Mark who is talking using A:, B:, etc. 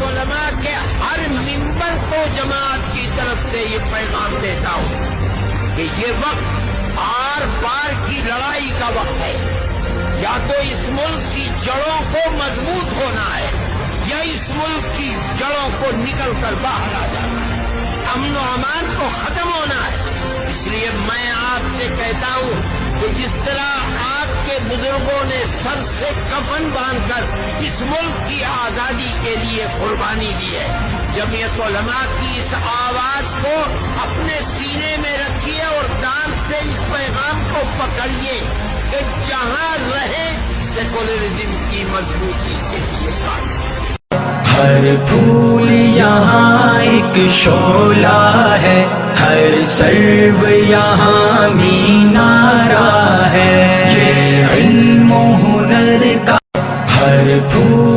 A: उलमा के हर मिंबर को जमात की तरफ से ये पैगाम देता हूँ कि ये वक्त आर पार की लड़ाई का वक्त है। या तो इस मुल्क की जड़ों को मजबूत होना है या इस मुल्क की जड़ों को निकल कर बाहर आ जाना है। अमन व अमान को खत्म होना है। इसलिए मैं आपसे कहता हूँ कि जिस तरह आपके बुजुर्गों ने सर से कफन बांधकर इस मुल्क की आजादी के लिए कुर्बानी दी है, जमीयत उलमा की इस आवाज को अपने सीने में रखिए और दांत से इस पैगाम को पकड़िए कि जहाँ रहे सेकुलरिज्म की मजबूती के लिए काम।
B: हर फूल यहाँ एक शोला है, हर सर्व यहाँ मीनारा है, ये इल्म हुनर का हर फूल